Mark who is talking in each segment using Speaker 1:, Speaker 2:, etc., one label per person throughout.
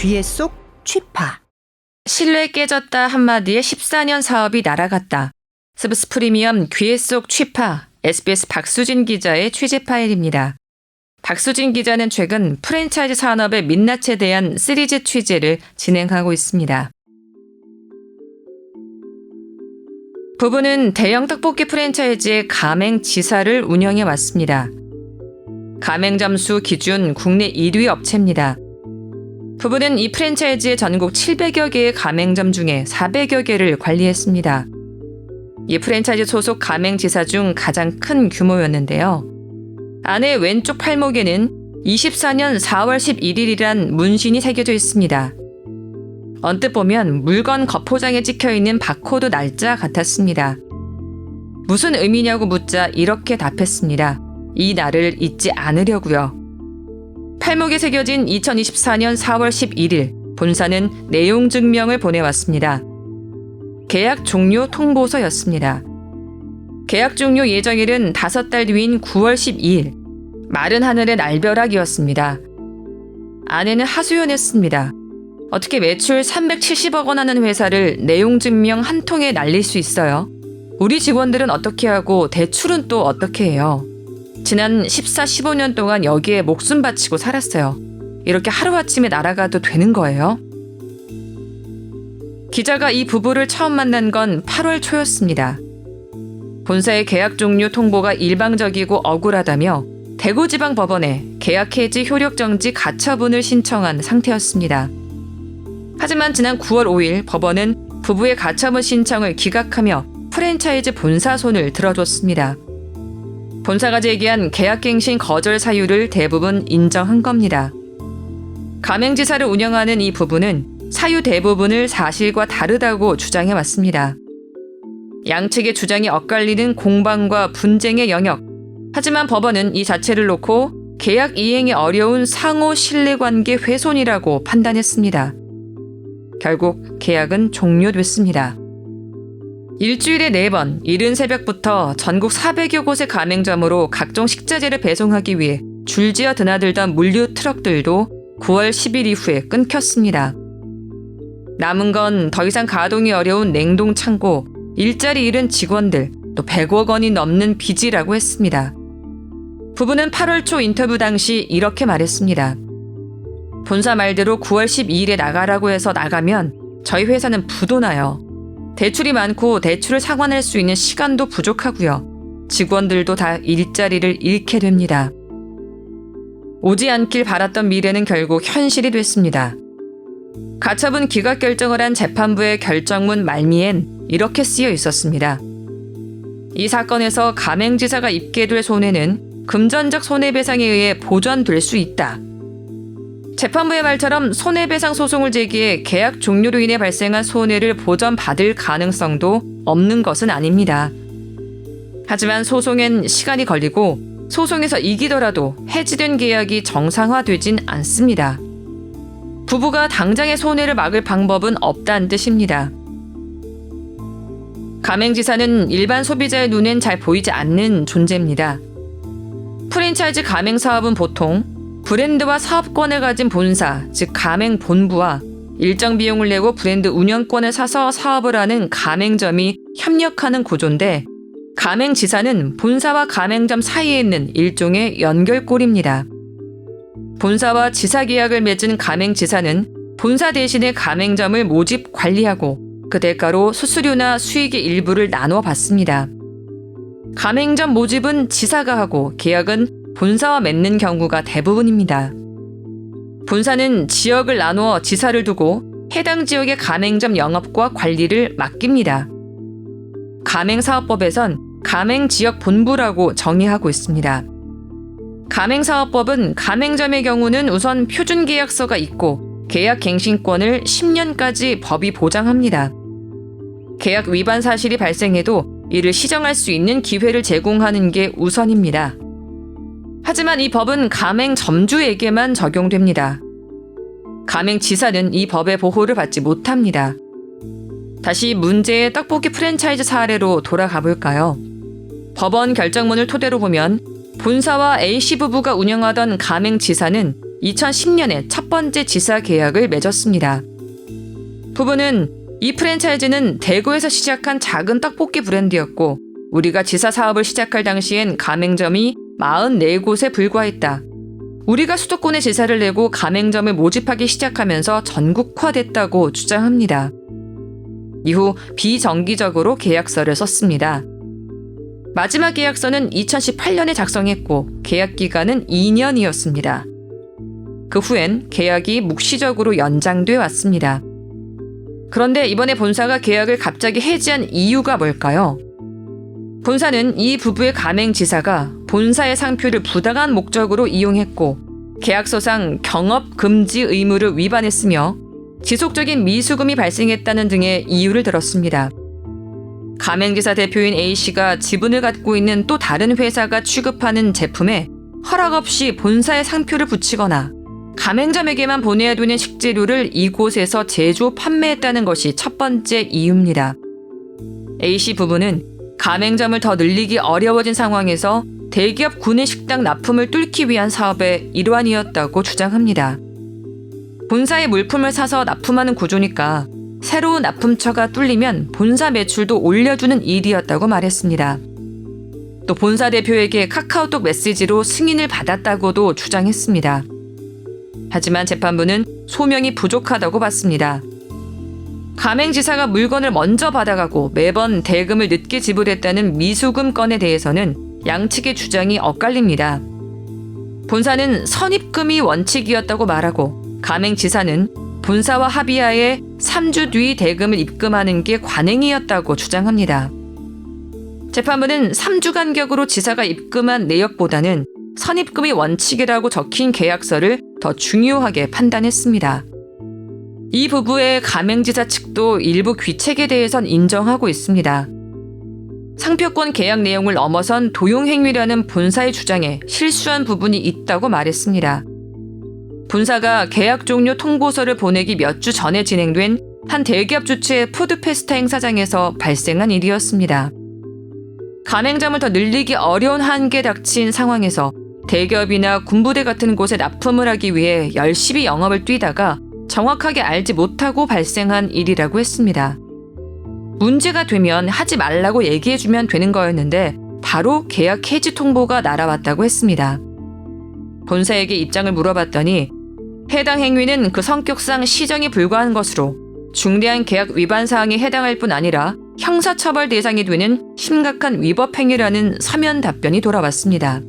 Speaker 1: 귀에 쏙 취파.
Speaker 2: 신뢰 깨졌다 한마디에 14년 사업이 날아갔다. 스브스 프리미엄 귀에 쏙 취파, SBS 박수진 기자의 취재 파일입니다. 박수진 기자는 최근 프랜차이즈 산업의 민낯에 대한 시리즈 취재를 진행하고 있습니다. 부부는 대형 떡볶이 프랜차이즈의 가맹지사를 운영해 왔습니다. 가맹점 수 기준 국내 1위 업체입니다. 부부는 이 프랜차이즈의 전국 700여 개의 가맹점 중에 400여 개를 관리했습니다. 이 프랜차이즈 소속 가맹지사 중 가장 큰 규모였는데요. 아내 왼쪽 팔목에는 24년 4월 11일이란 문신이 새겨져 있습니다. 언뜻 보면 물건 겉포장에 찍혀있는 바코드 날짜 같았습니다. 무슨 의미냐고 묻자 이렇게 답했습니다. 이 날을 잊지 않으려고요. 팔목에 새겨진 2024년 4월 11일, 본사는 내용 증명을 보내왔습니다. 계약 종료 통보서였습니다. 계약 종료 예정일은 5달 뒤인 9월 12일, 마른 하늘의 날벼락이었습니다. 아내는 하소연했습니다. 어떻게 매출 370억 원 하는 회사를 내용 증명 한 통에 날릴 수 있어요? 우리 직원들은 어떻게 하고 대출은 또 어떻게 해요? 지난 14, 15년 동안 여기에 목숨 바치고 살았어요. 이렇게 하루아침에 날아가도 되는 거예요? 기자가 이 부부를 처음 만난 건 8월 초였습니다. 본사의 계약 종료 통보가 일방적이고 억울하다며 대구지방법원에 계약 해지 효력 정지 가처분을 신청한 상태였습니다. 하지만 지난 9월 5일 법원은 부부의 가처분 신청을 기각하며 프랜차이즈 본사 손을 들어줬습니다. 본사가 제기한 계약갱신 거절 사유를 대부분 인정한 겁니다. 가맹지사를 운영하는 이 부부는 사유 대부분을 사실과 다르다고 주장해왔습니다. 양측의 주장이 엇갈리는 공방과 분쟁의 영역. 하지만 법원은 이 자체를 놓고 계약 이행이 어려운 상호 신뢰관계 훼손이라고 판단했습니다. 결국 계약은 종료됐습니다. 일주일에 4번, 이른 새벽부터 전국 400여 곳의 가맹점으로 각종 식자재를 배송하기 위해 줄지어 드나들던 물류 트럭들도 9월 10일 이후에 끊겼습니다. 남은 건 더 이상 가동이 어려운 냉동 창고, 일자리 잃은 직원들, 또 100억 원이 넘는 빚이라고 했습니다. 부부는 8월 초 인터뷰 당시 이렇게 말했습니다. 본사 말대로 9월 12일에 나가라고 해서 나가면 저희 회사는 부도나요. 대출이 많고 대출을 상환할 수 있는 시간도 부족하고요. 직원들도 다 일자리를 잃게 됩니다. 오지 않길 바랐던 미래는 결국 현실이 됐습니다. 가처분 기각 결정을 한 재판부의 결정문 말미엔 이렇게 쓰여 있었습니다. 이 사건에서 가맹지사가 입게 될 손해는 금전적 손해배상에 의해 보전될 수 있다. 재판부의 말처럼 손해배상 소송을 제기해 계약 종료로 인해 발생한 손해를 보전받을 가능성도 없는 것은 아닙니다. 하지만 소송엔 시간이 걸리고 소송에서 이기더라도 해지된 계약이 정상화되진 않습니다. 부부가 당장의 손해를 막을 방법은 없다는 뜻입니다. 가맹지사는 일반 소비자의 눈엔 잘 보이지 않는 존재입니다. 프랜차이즈 가맹 사업은 보통 브랜드와 사업권을 가진 본사, 즉 가맹 본부와 일정 비용을 내고 브랜드 운영권을 사서 사업을 하는 가맹점이 협력하는 구조인데, 가맹지사는 본사와 가맹점 사이에 있는 일종의 연결고리입니다. 본사와 지사 계약을 맺은 가맹지사는 본사 대신에 가맹점을 모집 관리하고 그 대가로 수수료나 수익의 일부를 나눠 받습니다. 가맹점 모집은 지사가 하고 계약은 본사와 맺는 경우가 대부분입니다. 본사는 지역을 나누어 지사를 두고 해당 지역의 가맹점 영업과 관리를 맡깁니다. 가맹사업법에선 가맹지역본부라고 정의하고 있습니다. 가맹사업법은 가맹점의 경우는 우선 표준계약서가 있고 계약갱신권을 10년까지 법이 보장합니다. 계약 위반 사실이 발생해도 이를 시정할 수 있는 기회를 제공하는 게 우선입니다. 하지만 이 법은 가맹점주에게만 적용됩니다. 가맹지사는 이 법의 보호를 받지 못합니다. 다시 문제의 떡볶이 프랜차이즈 사례로 돌아가 볼까요? 법원 결정문을 토대로 보면 본사와 A씨 부부가 운영하던 가맹지사는 2010년에 첫 번째 지사 계약을 맺었습니다. 부부는 이 프랜차이즈는 대구에서 시작한 작은 떡볶이 브랜드였고 우리가 지사 사업을 시작할 당시엔 가맹점이 44곳에 불과했다. 우리가 수도권에 지사를 내고 가맹점을 모집하기 시작하면서 전국화됐다고 주장합니다. 이후 비정기적으로 계약서를 썼습니다. 마지막 계약서는 2018년에 작성했고 계약 기간은 2년이었습니다. 그 후엔 계약이 묵시적으로 연장돼 왔습니다. 그런데 이번에 본사가 계약을 갑자기 해지한 이유가 뭘까요? 본사는 이 부부의 가맹지사가 본사의 상표를 부당한 목적으로 이용했고 계약서상 경업 금지 의무를 위반했으며 지속적인 미수금이 발생했다는 등의 이유를 들었습니다. 가맹지사 대표인 A씨가 지분을 갖고 있는 또 다른 회사가 취급하는 제품에 허락 없이 본사의 상표를 붙이거나 가맹점에게만 보내야 되는 식재료를 이곳에서 제조 판매했다는 것이 첫 번째 이유입니다. A씨 부부는 가맹점을 더 늘리기 어려워진 상황에서 대기업 구내식당 납품을 뚫기 위한 사업의 일환이었다고 주장합니다. 본사의 물품을 사서 납품하는 구조니까 새로운 납품처가 뚫리면 본사 매출도 올려주는 일이었다고 말했습니다. 또 본사 대표에게 카카오톡 메시지로 승인을 받았다고도 주장했습니다. 하지만 재판부는 소명이 부족하다고 봤습니다. 가맹지사가 물건을 먼저 받아가고 매번 대금을 늦게 지불했다는 미수금 건에 대해서는 양측의 주장이 엇갈립니다. 본사는 선입금이 원칙이었다고 말하고 가맹지사는 본사와 합의하에 3주 뒤 대금을 입금하는 게 관행이었다고 주장합니다. 재판부는 3주 간격으로 지사가 입금한 내역보다는 선입금이 원칙이라고 적힌 계약서를 더 중요하게 판단했습니다. 이 부부의 가맹지사 측도 일부 귀책에 대해선 인정하고 있습니다. 상표권 계약 내용을 넘어선 도용행위라는 본사의 주장에 실수한 부분이 있다고 말했습니다. 본사가 계약 종료 통보서를 보내기 몇 주 전에 진행된 한 대기업 주최의 푸드페스타 행사장에서 발생한 일이었습니다. 가맹점을 더 늘리기 어려운 한계에 닥친 상황에서 대기업이나 군부대 같은 곳에 납품을 하기 위해 열심히 영업을 뛰다가 정확하게 알지 못하고 발생한 일이라고 했습니다. 문제가 되면 하지 말라고 얘기해주면 되는 거였는데 바로 계약 해지 통보가 날아왔다고 했습니다. 본사에게 입장을 물어봤더니 해당 행위는 그 성격상 시정이 불가한 것으로 중대한 계약 위반 사항에 해당할 뿐 아니라 형사처벌 대상이 되는 심각한 위법 행위라는 서면 답변이 돌아왔습니다.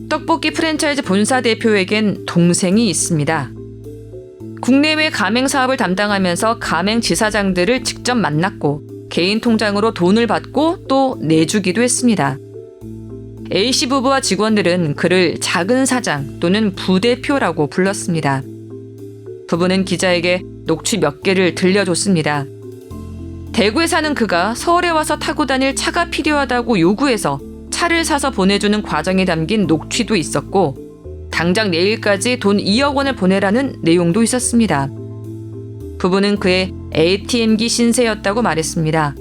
Speaker 2: 떡볶이 프랜차이즈 본사 대표에겐 동생이 있습니다. 국내외 가맹 사업을 담당하면서 가맹 지사장들을 직접 만났고 개인 통장으로 돈을 받고 또 내주기도 했습니다. A씨 부부와 직원들은 그를 작은 사장 또는 부대표라고 불렀습니다. 부부는 기자에게 녹취 몇 개를 들려줬습니다. 대구에 사는 그가 서울에 와서 타고 다닐 차가 필요하다고 요구해서 차를 사서 보내주는 과정이 담긴 녹취도 있었고 당장 내일까지 돈 2억 원을 보내라는 내용도 있었습니다. 부부는 그의 ATM기 신세였다고 말했습니다.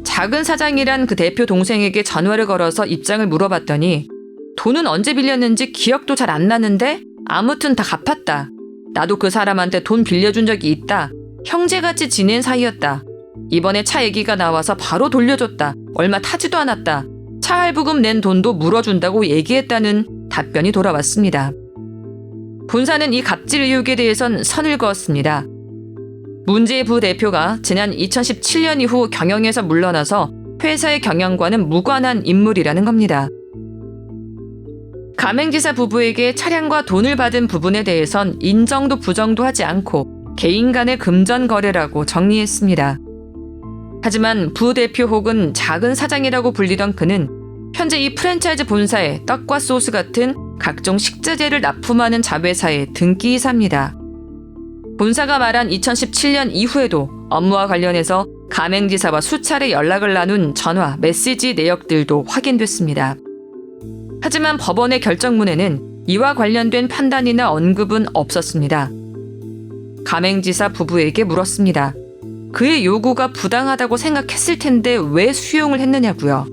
Speaker 2: 작은 사장이란 그 대표 동생에게 전화를 걸어서 입장을 물어봤더니 돈은 언제 빌렸는지 기억도 잘 안 나는데 아무튼 다 갚았다. 나도 그 사람한테 돈 빌려준 적이 있다. 형제같이 지낸 사이였다. 이번에 차 얘기가 나와서 바로 돌려줬다. 얼마 타지도 않았다. 차 할부금 낸 돈도 물어준다고 얘기했다는 답변이 돌아왔습니다. 본사는 이 갑질 의혹에 대해선 선을 그었습니다. 문제의 부대표가 지난 2017년 이후 경영에서 물러나서 회사의 경영과는 무관한 인물이라는 겁니다. 가맹지사 부부에게 차량과 돈을 받은 부분에 대해선 인정도 부정도 하지 않고 개인 간의 금전 거래라고 정리했습니다. 하지만 부대표 혹은 작은 사장이라고 불리던 그는 현재 이 프랜차이즈 본사에 떡과 소스 같은 각종 식자재를 납품하는 자회사의 등기이사입니다. 본사가 말한 2017년 이후에도 업무와 관련해서 가맹지사와 수차례 연락을 나눈 전화, 메시지 내역들도 확인됐습니다. 하지만 법원의 결정문에는 이와 관련된 판단이나 언급은 없었습니다. 가맹지사 부부에게 물었습니다. 그의 요구가 부당하다고 생각했을 텐데 왜 수용을 했느냐고요.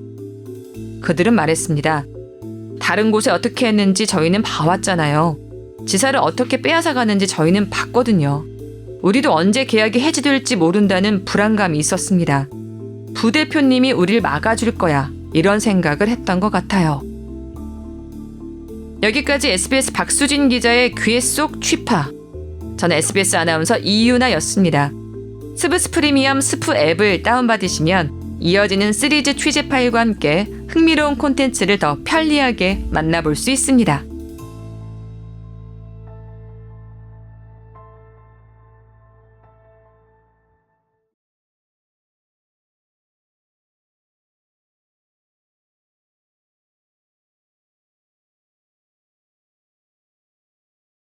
Speaker 2: 그들은 말했습니다. 다른 곳에 어떻게 했는지 저희는 봐왔잖아요. 지사를 어떻게 빼앗아 가는지 저희는 봤거든요. 우리도 언제 계약이 해지될지 모른다는 불안감이 있었습니다. 부대표님이 우릴 막아줄 거야. 이런 생각을 했던 것 같아요. 여기까지 SBS 박수진 기자의 귀에 쏙 취파. 저는 SBS 아나운서 이유나였습니다. 스브스 프리미엄 스프 앱을 다운받으시면 이어지는 시리즈 취재 파일과 함께 흥미로운 콘텐츠를 더 편리하게 만나볼 수 있습니다.